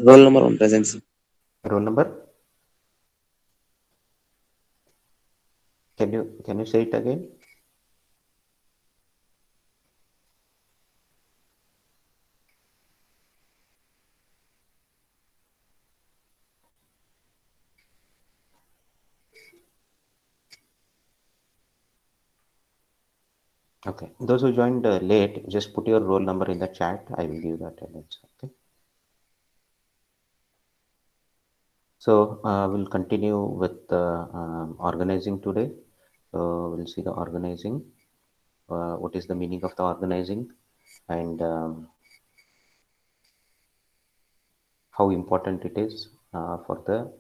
Roll number on present, sir. Roll number? Can you say it again? Okay. Those who joined late, just put your roll number in the chat. I will give the attendance. Okay. So we'll continue with organizing today. So we'll see the organizing. What is the meaning of the organizing, and how important it is for the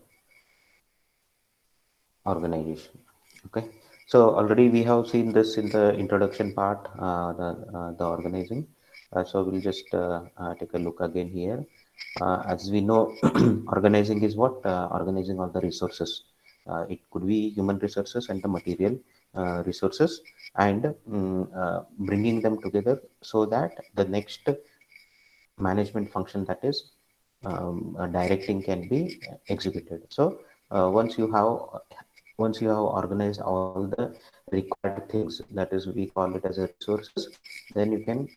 organization. Okay. So already we have seen this in the introduction part, the organizing. So we'll just take a look again here. As we know, organizing is what? Organizing all the resources. It could be human resources and the material resources, and bringing them together so that the next management function, that is directing, can be executed. So once you have organized all the required things, that is we call it as a resources, then you can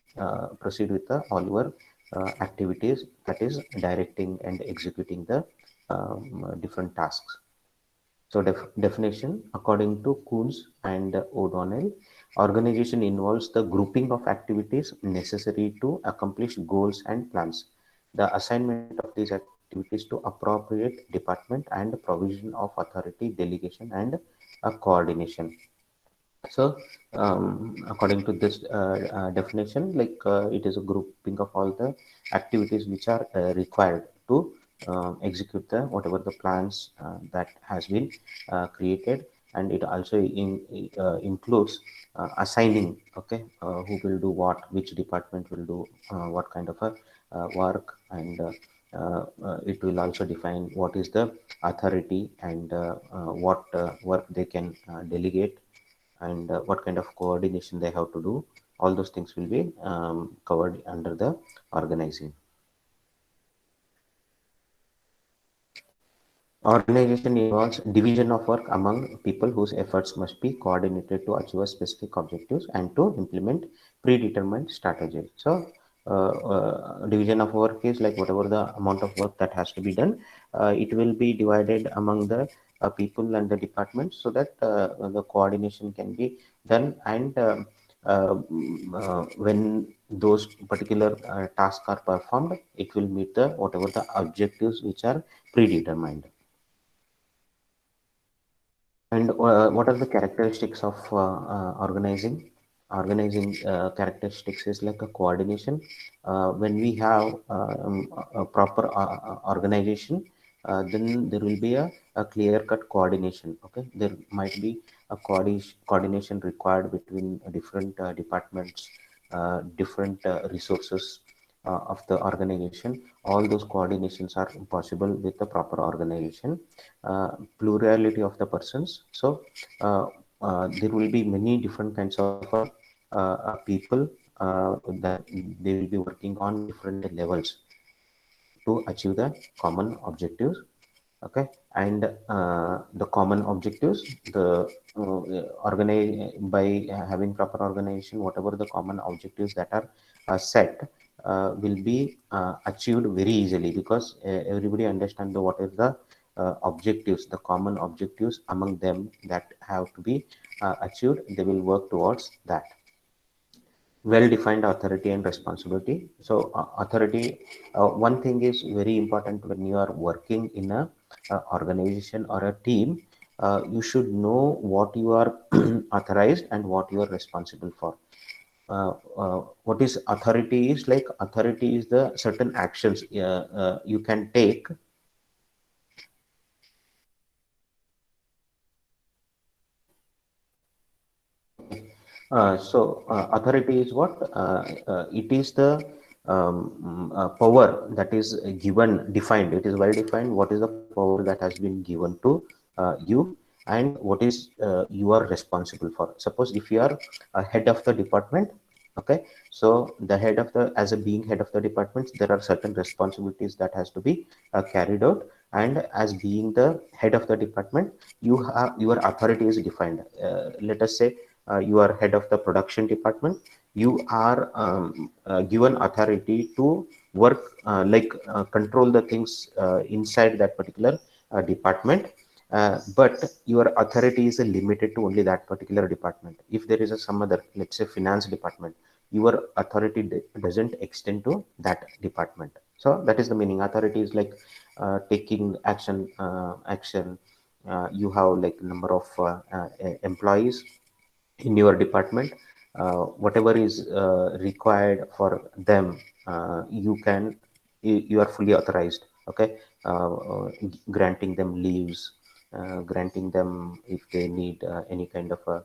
proceed with the all your activities, that is directing and executing the different tasks. So definition, according to Coons and O'Donnell, organization involves the grouping of activities necessary to accomplish goals and plans, the assignment of these activities to appropriate department, and provision of authority, delegation, and coordination. So, according to this definition, like it is a grouping of all the activities which are required to execute the whatever the plans that has been created, and it also includes assigning. Okay, who will do what, which department will do what kind of a work, and it will also define what is the authority, and what work they can delegate, and what kind of coordination they have to do. All those things will be covered under the organizing. Organization involves division of work among people whose efforts must be coordinated to achieve specific objectives and to implement predetermined strategies. So, division of work is like whatever the amount of work that has to be done, it will be divided among the people and the departments, so that the coordination can be done, and when those particular tasks are performed, it will meet the whatever the objectives which are predetermined. And what are the characteristics of organizing? Organizing characteristics is like a coordination. When we have a proper organization, then there will be a clear-cut coordination. Okay, there might be a coordination required between different departments, different resources of the organization. All those coordinations are possible with the proper organization. Plurality of the persons. So there will be many different kinds of people that they will be working on different levels to achieve the common objectives. Okay, and the common objectives, the organize by having proper organization, whatever the common objectives that are set will be achieved very easily, because everybody understand the what is the objectives, the common objectives among them that have to be achieved. They will work towards that. Well-defined authority and responsibility. So authority, one thing is very important when you are working in a organization or a team. You should know what you are authorized and what you are responsible for. What is authority is like, authority is the certain actions you can take. Authority is what? It is the power that is given, defined. It is well defined. What is the power that has been given to you, and what is you are responsible for. Suppose if you are a head of the department, Okay, so the head of the, as a being head of the departments, there are certain responsibilities that has to be carried out. And as being the head of the department, you have your authority is defined. Let us say you are head of the production department. You are given authority to work, control the things inside that particular department. But your authority is limited to only that particular department. If there is some other, let's say finance department, your authority doesn't extend to that department. So that is the meaning. Authority is like taking action. You have like number of employees in your department. Whatever is required for them, you can, you are fully authorized. Okay, granting them leaves, granting them if they need any kind of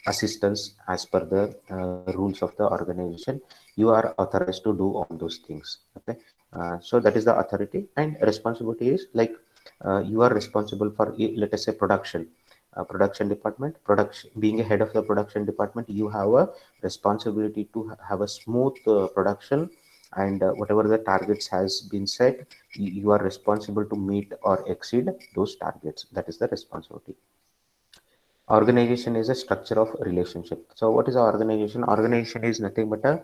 assistance as per the rules of the organization. You are authorized to do all those things. Okay, so that is the authority. And responsibility is like you are responsible for, let us say, production department. Production, being a head of the production department, you have a responsibility to have a smooth production. And whatever the targets has been set, you are responsible to meet or exceed those targets. That is the responsibility. Organization is a structure of relationship. So what is a organization? Organization is nothing but a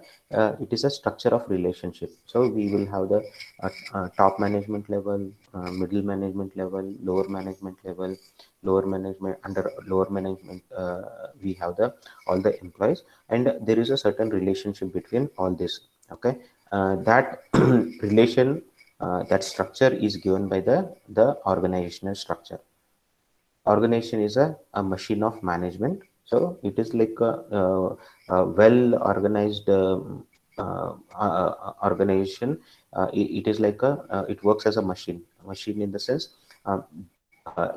it is a structure of relationship. So we will have the top management level, middle management level, lower management level, lower management, under lower management we have the all the employees. And there is a certain relationship between all this. Okay, that relation, that structure is given by the organizational structure. Organization is a machine of management. So it is like a well organized organization. It is like it works as a machine in the sense, uh,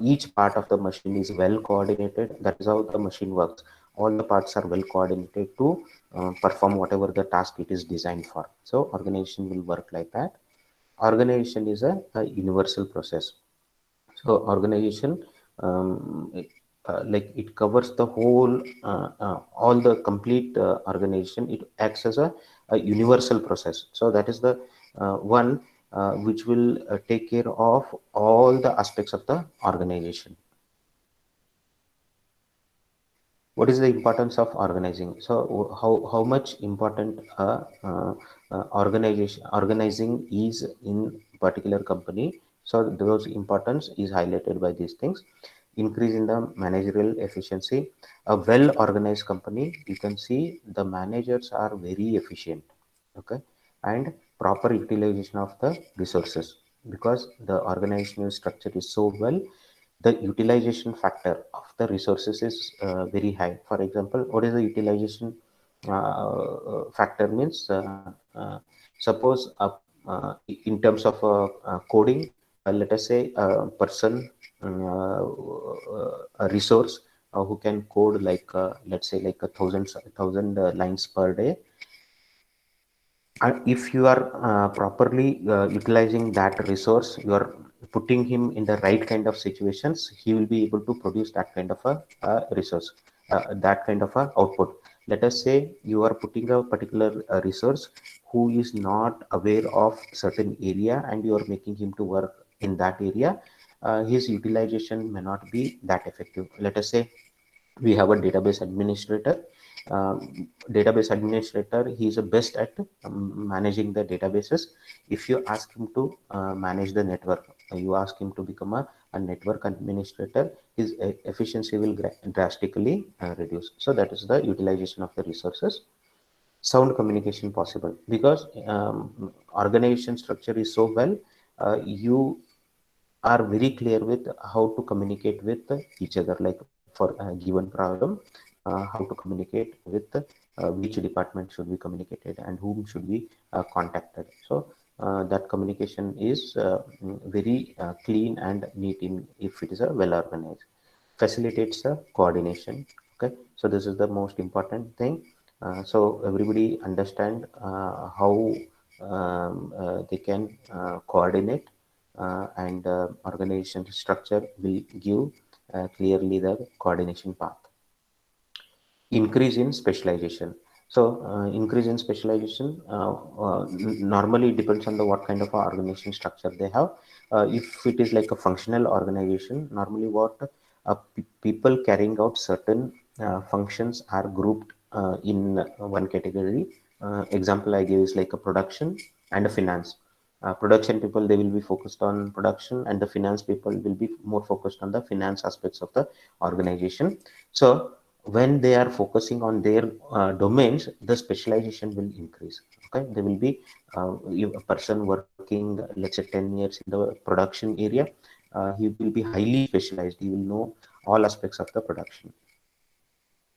each part of the machine is well coordinated. That is how the machine works. All the parts are well coordinated to perform whatever the task it is designed for. So organization will work like that. Organization is a universal process. So organization, like it covers the whole, all the complete organization. It acts as a universal process. So that is the one which will take care of all the aspects of the organization. What is the importance of organizing? So how much important organizing is in particular company? So those importance is highlighted by these things. Increase in the managerial efficiency. A well organized company, you can see the managers are very efficient. Okay, and proper utilization of the resources, because the organizational structure is so well, the utilization factor of the resources is very high. For example, what is the utilization factor means? Suppose in terms of coding, let us say a person, a resource who can code like let's say like a thousand lines per day. And if you are properly utilizing that resource, you are putting him in the right kind of situations, he will be able to produce that kind of a resource, that kind of a output. Let us say you are putting a particular resource who is not aware of certain area, and you are making him to work in that area. His utilization may not be that effective. Let us say we have a database administrator. Database administrator, he is the best at managing the databases. If you ask him to manage the network, you ask him to become a network administrator, his efficiency will drastically reduce. So that is the utilization of the resources. Sound communication possible, because organization structure is so well, you are very clear with how to communicate with each other. Like for a given problem, how to communicate with which department should be communicated and whom should be contacted. So that communication is very clean and neat in, if it is a well organized. Facilitates the coordination. Okay, so this is the most important thing. So everybody understand how they can coordinate, and organization structure will give clearly the coordination path. increase in specialization. So increase in specialization normally depends on the what kind of a organization structure they have. If it is like a functional organization, normally what people carrying out certain functions are grouped in one category. Example I give is like a production and a finance. Production people, they will be focused on production, and the finance people will be more focused on the finance aspects of the organization. So when they are focusing on their domains, the specialization will increase. Okay, there will be a person working, let's say, 10 years in the production area. He will be highly specialized. He will know all aspects of the production,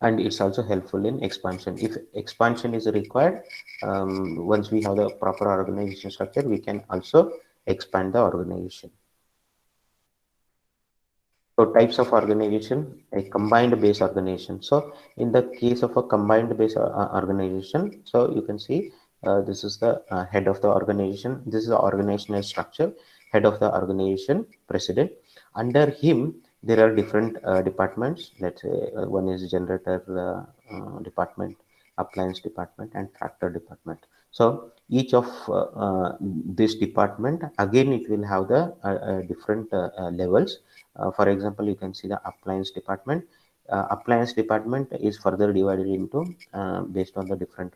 and it's also helpful in expansion. If expansion is required, once we have the proper organization structure, we can also expand the organization. So types of organization, a combined base organization. So in the case of a combined base organization, so you can see this is the head of the organization. This is the organizational structure. Head of the organization, president. Under him, there are different departments. Let's say one is generator department, appliance department, and tractor department. So each of this department, again, it will have the different levels. For example, you can see the appliance department. Appliance department is further divided into based on the different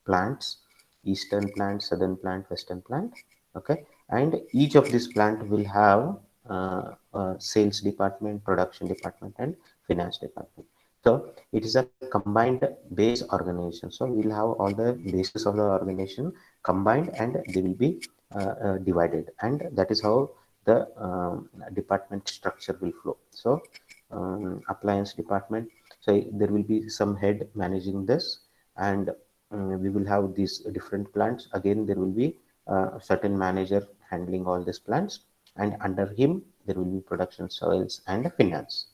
plants: eastern plant, southern plant, western plant. Okay, and each of this plant will have sales department, production department, and finance department. So it is a combined base organization. So we will have all the bases of the organization combined, and they will be divided, and that is how the department structure will flow. So appliance department, so there will be some head managing this, and we will have these different plants. Again, there will be certain manager handling all these plants, and under him there will be production, sales, and finance.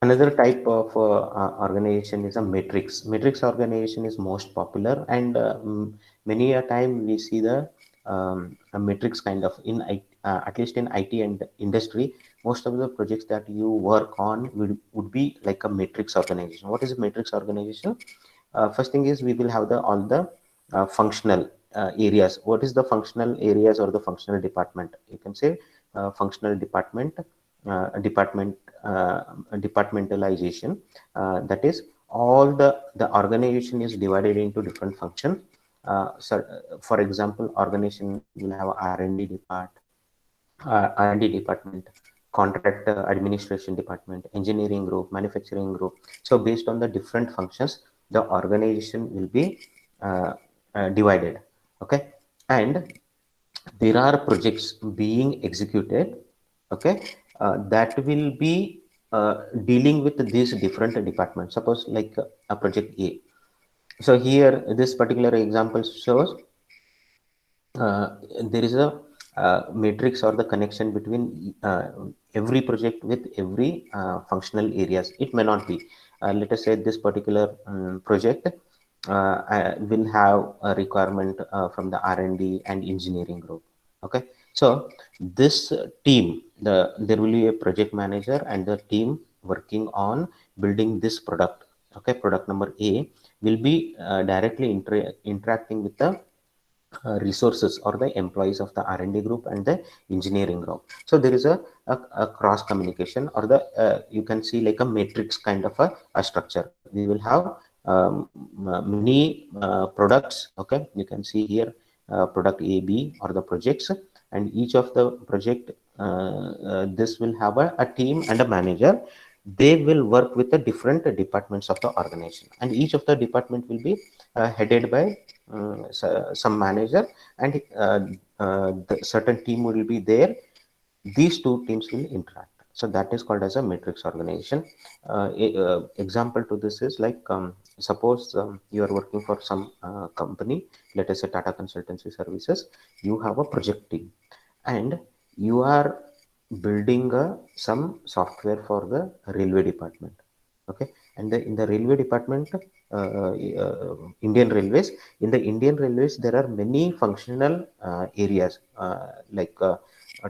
Another type of organization is a matrix. Matrix organization is most popular, and many a time we see the a matrix kind of in at least in IT and industry. Most of the projects that you work on would be like a matrix organization. What is a matrix organization? First thing is we will have the all the functional areas. What is the functional areas or the functional department? You can say functional department, department departmentalization. That is, all the organization is divided into different functions. So, for example, organization will have R&D department, contract administration department, engineering group, manufacturing group. So based on the different functions, the organization will be divided. Okay, and there are projects being executed. Okay, that will be dealing with these different departments. Suppose like a project A. So here, this particular example shows there is a matrix or the connection between every project with every functional areas. It may not be. Let us say this particular project will have a requirement from the R&D and engineering group. Okay, so this team, there will be a project manager and the team working on building this product. Okay, product number A will be directly interacting with the resources or the employees of the R&D group and the engineering group. So there is a cross communication, or the you can see like a matrix kind of a structure. We will have many products. Okay, you can see here product A, B, or the projects, and each of the project this will have a team and a manager. They will work with the different departments of the organization, and each of the department will be headed by some manager, and the certain team will be there. These two teams will interact. So that is called as a matrix organization. Example to this is like suppose you are working for some company, let us say Tata Consultancy Services. You have a project team, and you are building some software for the railway department. Okay, and in the railway department, Indian Railways, in the Indian Railways there are many functional areas, like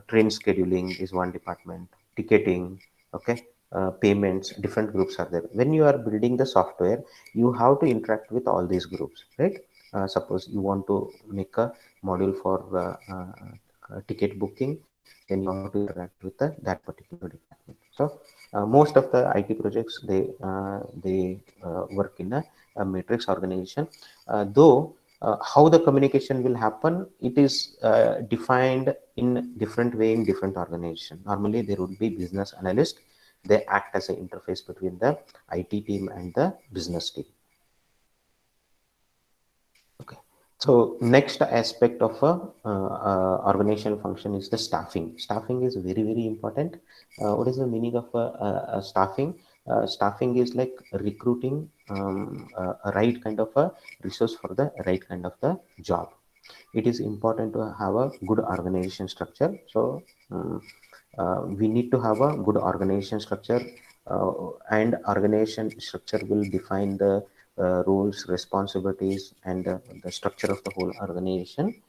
train scheduling is one department, ticketing. Okay, payments, different groups are there. When you are building the software, you have to interact with all these groups, right? Suppose you want to make a module for ticket booking, then you have to interact with that particular department. So most of the IT projects, they work in a matrix organization, though how the communication will happen, it is defined in different way in different organization. Normally there would be business analyst, they act as an interface between the IT team and the business team. Okay. So next aspect of a organizational function is the staffing. Staffing is very, very important. What is the meaning of staffing? Staffing is like recruiting a right kind of a resource for the right kind of the job. It is important to have a good organization structure. So we need to have a good organization structure, and organization structure will define the roles, responsibilities, and the structure of the whole organization.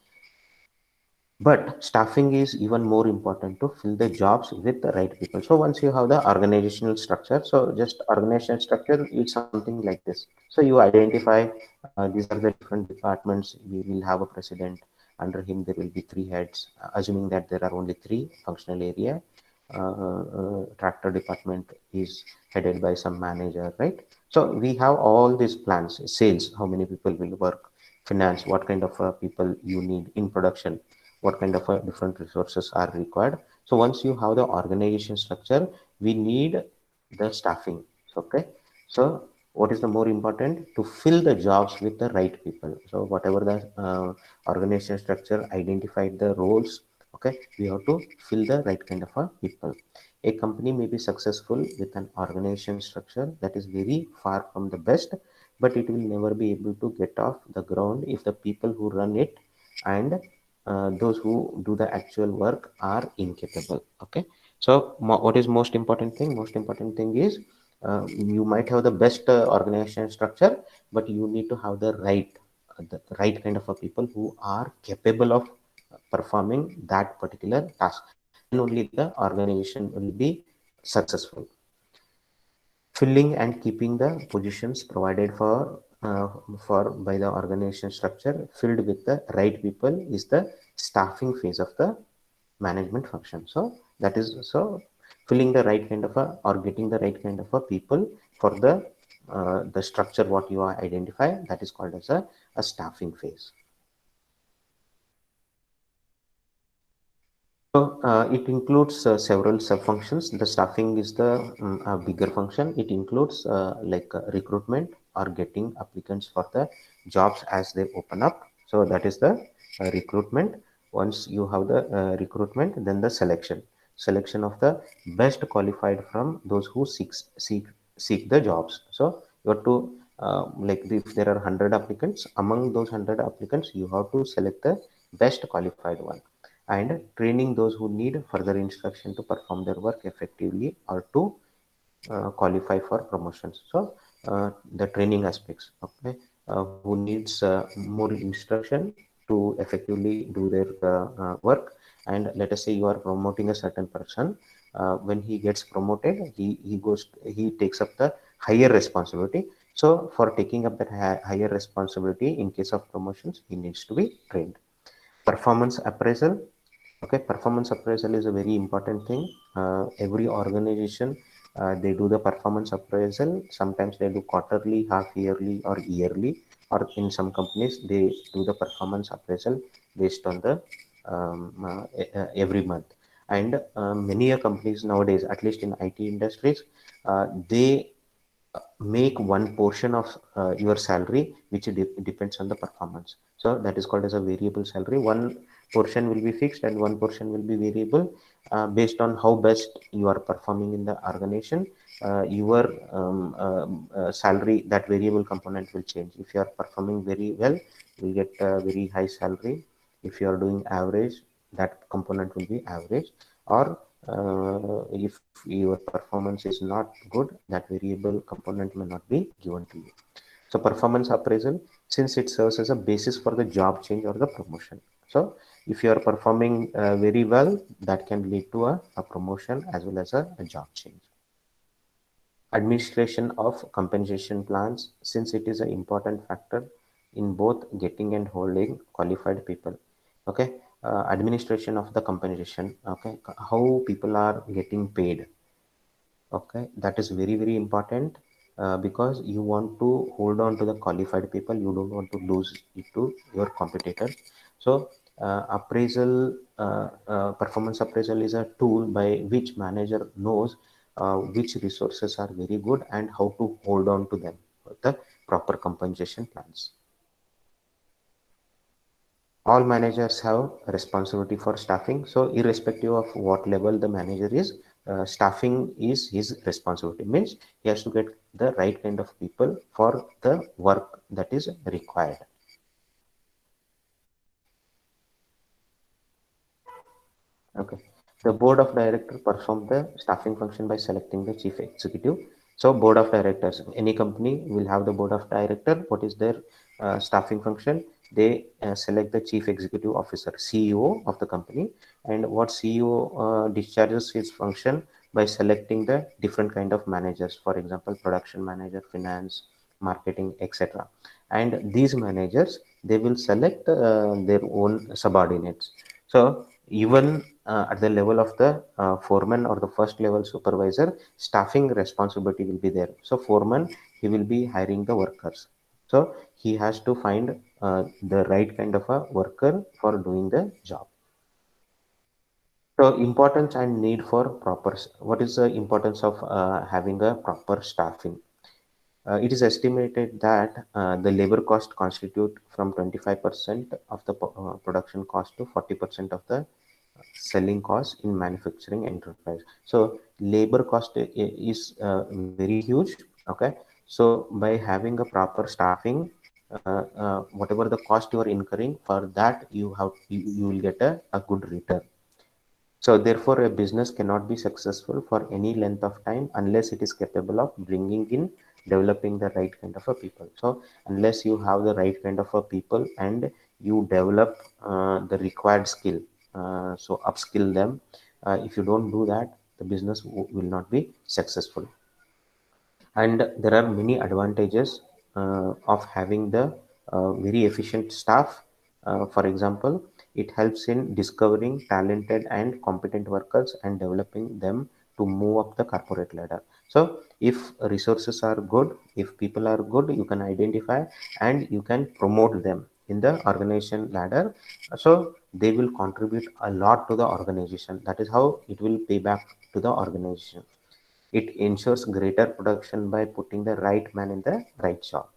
But staffing is even more important to fill the jobs with the right people. So once you have the organizational structure, so just organizational structure is something like this. So you identify these are the different departments. We will have a president. Under him there will be three heads, assuming that there are only three functional area. Tractor department is headed by some manager, right? So we have all these plans. Sales, how many people will work? Finance, what kind of people you need in production, what kind of different resources are required. So once you have the organization structure, we need the staffing. Okay. So what is the more important? To fill the jobs with the right people. So whatever the organization structure identified the roles, okay, we have to fill the right kind of people. A company may be successful with an organization structure that is very far from the best, but it will never be able to get off the ground if the people who run it and those who do the actual work are incapable. Okay. So what is most important thing? Most important thing is you might have the best organization structure, but you need to have the right kind of people who are capable of performing that particular task. Then only the organization will be successful. Filling and keeping the positions provided for by the organization structure filled with the right people is the staffing phase of the management function. So that is, so filling the right kind of or getting the right kind of people for the structure what you are identify, that is called as a staffing phase. So it includes several sub-functions. The staffing is the bigger function. It includes recruitment or getting applicants for the jobs as they open up. So that is the recruitment. Once you have the recruitment, then the selection of the best qualified from those who seek the jobs. So you have to like if there are 100 applicants, among those 100 applicants, you have to select the best qualified one, and training those who need further instruction to perform their work effectively or to qualify for promotions. So the training aspects, okay, who needs more instruction to effectively do their work. And let us say you are promoting a certain person. When he gets promoted, he takes up the higher responsibility. So for taking up that higher responsibility in case of promotions, he needs to be trained. Performance appraisal. Okay, performance appraisal is a very important thing. Every organization, they do the performance appraisal. Sometimes they do quarterly, half yearly, or yearly, or in some companies they do the performance appraisal based on the every month. And many companies nowadays, at least in IT industries, they make one portion of your salary which depends on the performance. So that is called as a variable salary. One portion will be fixed and one portion will be variable, based on how best you are performing in the organization. Your salary, that variable component will change. If you are performing very well, you will get a very high salary. If you are doing average, that component will be average. Or if your performance is not good, that variable component may not be given to you. So performance appraisal, since it serves as a basis for the job change or the promotion. So if you are performing very well, that can lead to a promotion as well as a job change. Administration of compensation plans, since it is an important factor in both getting and holding qualified people. Okay, administration of the compensation. Okay, how people are getting paid. Okay, that is very very important, because you want to hold on to the qualified people. You don't want to lose it to your competitors. So appraisal, performance appraisal is a tool by which manager knows which resources are very good and how to hold on to them with the proper compensation plans. All managers have responsibility for staffing. So irrespective of what level the manager is, staffing is his responsibility. Means he has to get the right kind of people for the work that is required. Okay. The board of directors perform the staffing function by selecting the chief executive. So board of directors, any company will have the board of director. What is their staffing function? They select the chief executive officer, CEO of the company, and what CEO discharges his function by selecting the different kind of managers. For example, production manager, finance, marketing, etc. And these managers, they will select their own subordinates. So even at the level of the foreman or the first level supervisor, staffing responsibility will be there. So foreman, he will be hiring the workers. So he has to find the right kind of a worker for doing the job. So importance and need for proper. What is the importance of having a proper staffing? It is estimated that the labor cost constitute from 25% of the production cost to 40% of the selling cost in manufacturing enterprise. So labor cost is very huge. Okay, so by having a proper staffing, whatever the cost you are incurring for that, you will get a good return. So therefore, a business cannot be successful for any length of time unless it is capable of bringing in, developing the right kind of a people. So unless you have the right kind of a people and you develop the required skill, so upskill them. If you don't do that, the business will not be successful. And there are many advantages of having the very efficient staff. For example, it helps in discovering talented and competent workers and developing them to move up the corporate ladder. So if resources are good, if people are good, you can identify and you can promote them in the organization ladder. So they will contribute a lot to the organization. That is how it will pay back to the organization. It ensures greater production by putting the right man in the right job.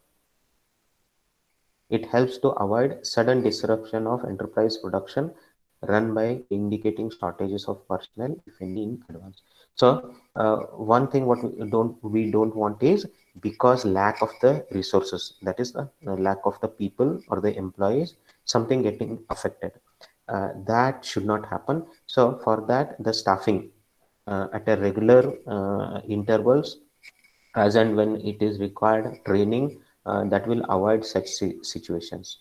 It helps to avoid sudden disruption of enterprise production run by indicating shortages of personnel, if any, in advance. So one thing what we don't want is, because lack of the resources, that is the lack of the people or the employees, something getting affected. That should not happen. So for that, the staffing at a regular intervals, as and when it is required training, that will avoid such situations.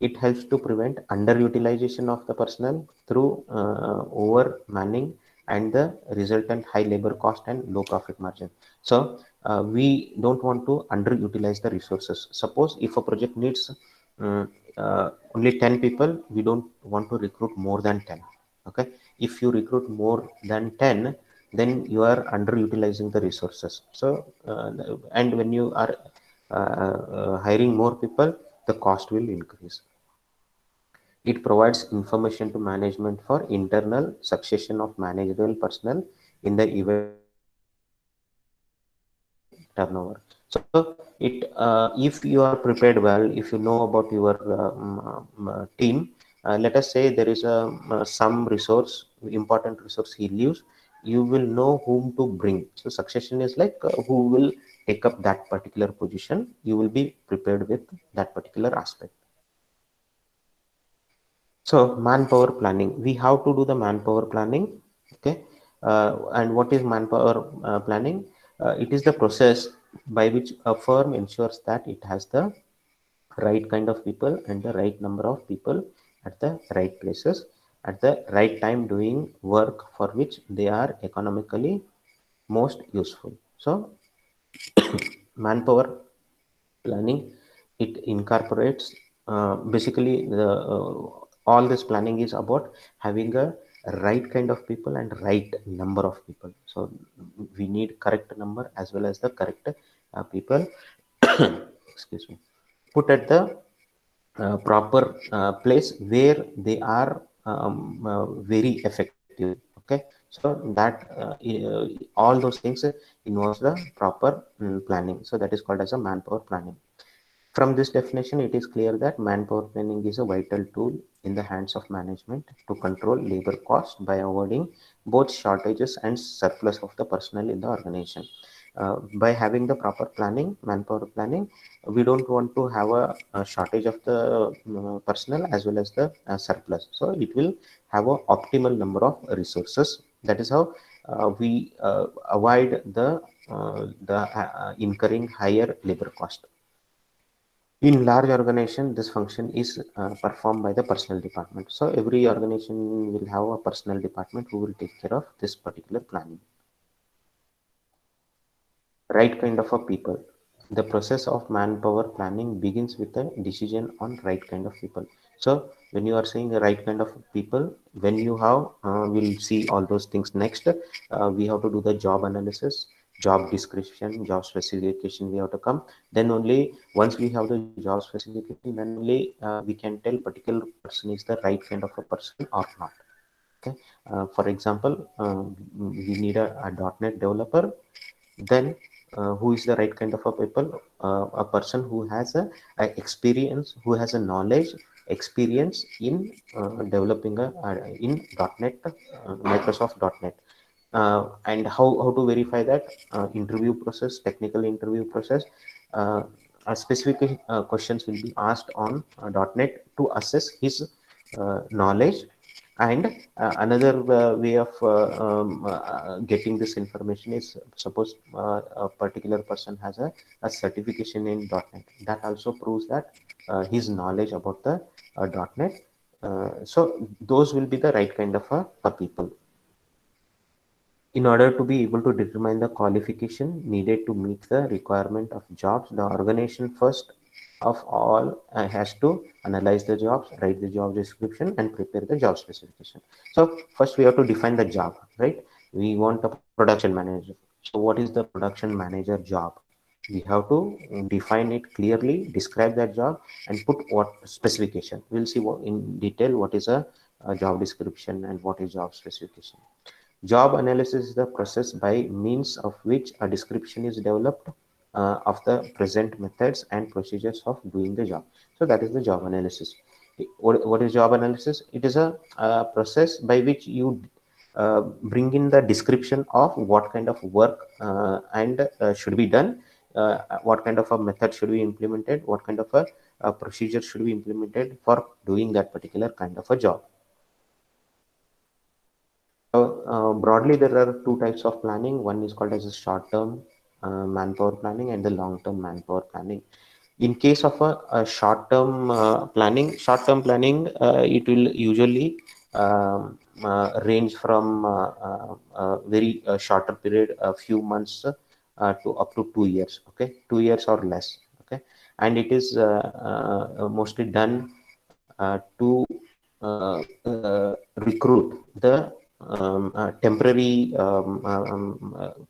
It helps to prevent underutilization of the personnel through over manning and the resultant high labor cost and low profit margin. So we don't want to underutilize the resources. Suppose if a project needs only 10 people, we don't want to recruit more than 10. Okay, if you recruit more than 10, then you are underutilizing the resources. So and when you are hiring more people, the cost will increase. It provides information to management for internal succession of managerial personnel in the event of turnover. So it if you are prepared well, if you know about your team, let us say there is a some resource, important resource he leaves, you will know whom to bring. So succession is like who will take up that particular position. You will be prepared with that particular aspect. So manpower planning, we have to do the manpower planning. Okay, and what is manpower planning? It is the process by which a firm ensures that it has the right kind of people and the right number of people at the right places at the right time doing work for which they are economically most useful. So Manpower planning, it incorporates basically the all this planning is about having a right kind of people and right number of people. So we need correct number as well as the correct people excuse me, put at the proper place where they are very effective. Okay, so that all those things involves the proper planning. So that is called as a manpower planning. From this definition, it is clear that manpower planning is a vital tool in the hands of management to control labor costs by avoiding both shortages and surplus of the personnel in the organization. By having the proper planning, manpower planning, we don't want to have a shortage of the personnel as well as the surplus. So it will have a optimal number of resources. That is how we avoid the incurring higher labor cost. In large organization, this function is performed by the personnel department. So every organization will have a personnel department who will take care of this particular planning. Right kind of a people. The process of manpower planning begins with a decision on right kind of people. So when you are saying the right kind of people, when you have, we'll see all those things next. We have to do the job analysis, job description, job specification. We have to come. Then only once we have the job specification, then only we can tell particular person is the right kind of a person or not. Okay. For example, we need a .NET developer. Then who is the right kind of a people? A person who has a experience, who has a knowledge, experience in developing in .NET, Microsoft .NET. And how to verify that? Interview process, technical interview process. Specific questions will be asked on .NET to assess his knowledge. And another way of getting this information is, suppose a particular person has a certification in .NET. That also proves that his knowledge about the .NET. So those will be the right kind of a people. In order to be able to determine the qualification needed to meet the requirement of jobs, the organization first of all has to analyze the jobs, write the job description, and prepare the job specification. So first we have to define the job, right? We want a production manager. So what is the production manager job? We have to define it clearly, describe that job, and put what specification. We'll see what, in detail, what is a job description and what is job specification. Job analysis is the process by means of which a description is developed of the present methods and procedures of doing the job. So that is the job analysis. What is job analysis? It is a process by which you bring in the description of what kind of work and should be done, what kind of a method should be implemented, what kind of a procedure should be implemented for doing that particular kind of a job. So broadly, there are two types of planning. One is called as a short-term manpower planning and the long-term manpower planning. In case of a short-term short-term planning, it will usually range from very shorter period, a few months to up to 2 years. Okay, 2 years or less. Okay, and it is mostly done to recruit the temporary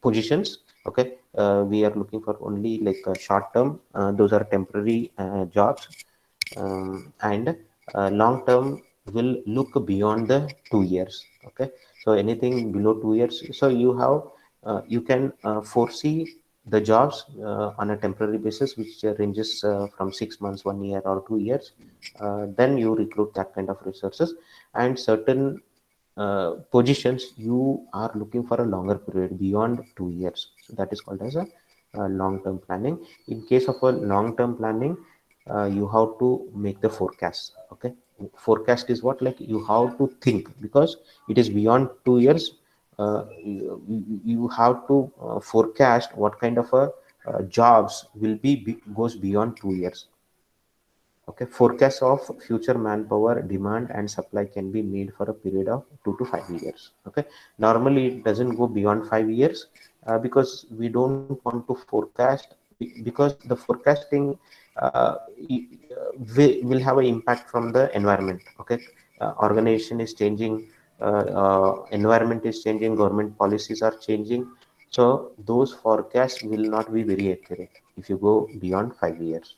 positions. Okay, we are looking for only like short term. Those are temporary jobs, and long term will look beyond the 2 years. Okay, so anything below 2 years. So you can foresee the jobs on a temporary basis, which ranges from 6 months, 1 year, or 2 years. Then you recruit that kind of resources, and certain positions you are looking for a longer period beyond 2 years. So that is called as a long-term planning. In case of a long-term planning, you have to make the forecast. Okay, forecast is what, like, you have to think, because it is beyond 2 years. You have to forecast what kind of a jobs will goes beyond 2 years. Okay, forecast of future manpower demand and supply can be made for a period of 2 to 5 years. Okay, normally it doesn't go beyond 5 years. because we don't want to forecast, because the forecasting uh, will have an impact from the environment. Okay, organization is changing, environment is changing, government policies are changing, so those forecasts will not be very accurate if you go beyond 5 years.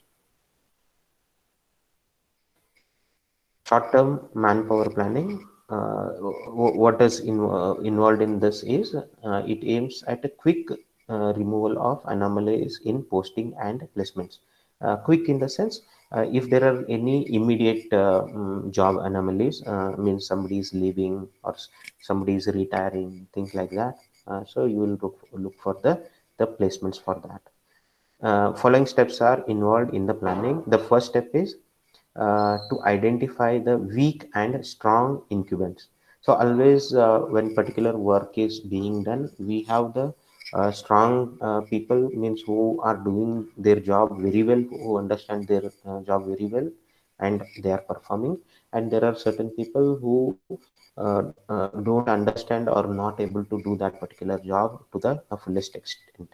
Short-term manpower planning, what is involved in this is it aims at a quick removal of anomalies in posting and placements. Quick in the sense, if there are any immediate job anomalies, means somebody is leaving or somebody is retiring, things like that. So you will look for the placements for that. Following steps are involved in the planning. The first step is to identify the weak and strong incumbents. So always when particular work is being done, we have the strong people, means who are doing their job very well, who understand their job very well, and they are performing. And there are certain people who don't understand or not able to do that particular job to the fullest extent.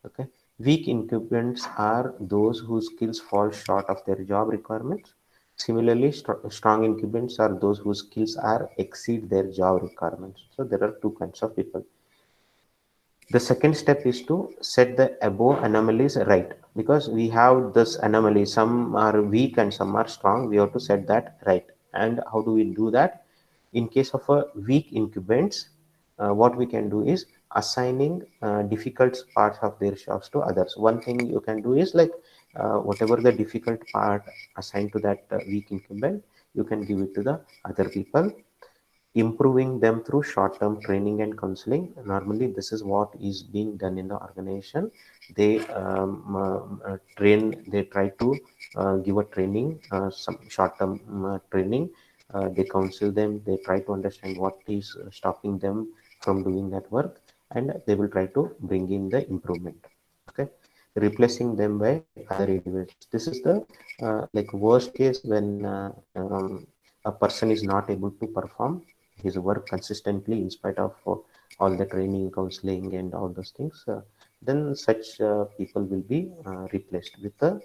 Okay. Weak incumbents are those whose skills fall short of their job requirements. Similarly, strong incumbents are those whose skills are exceed their job requirements. So there are two kinds of people. The second step is to set the above anomalies right, because we have this anomaly. Some are weak and some are strong. We have to set that right. And how do we do that? In case of a weak incumbents, what we can do is assigning difficult parts of their jobs to others. One thing you can do is like whatever the difficult part assigned to that weak incumbent, you can give it to the other people, improving them through short-term training and counseling. Normally this is what is being done in the organization. They they try to give a training, some short-term training. They counsel them, they try to understand what is stopping them from doing that work, and they will try to bring in the improvement. Okay, replacing them by other individuals. This is the like worst case when a person is not able to perform his work consistently in spite of all the training, counseling, and all those things. Then such people will be replaced with the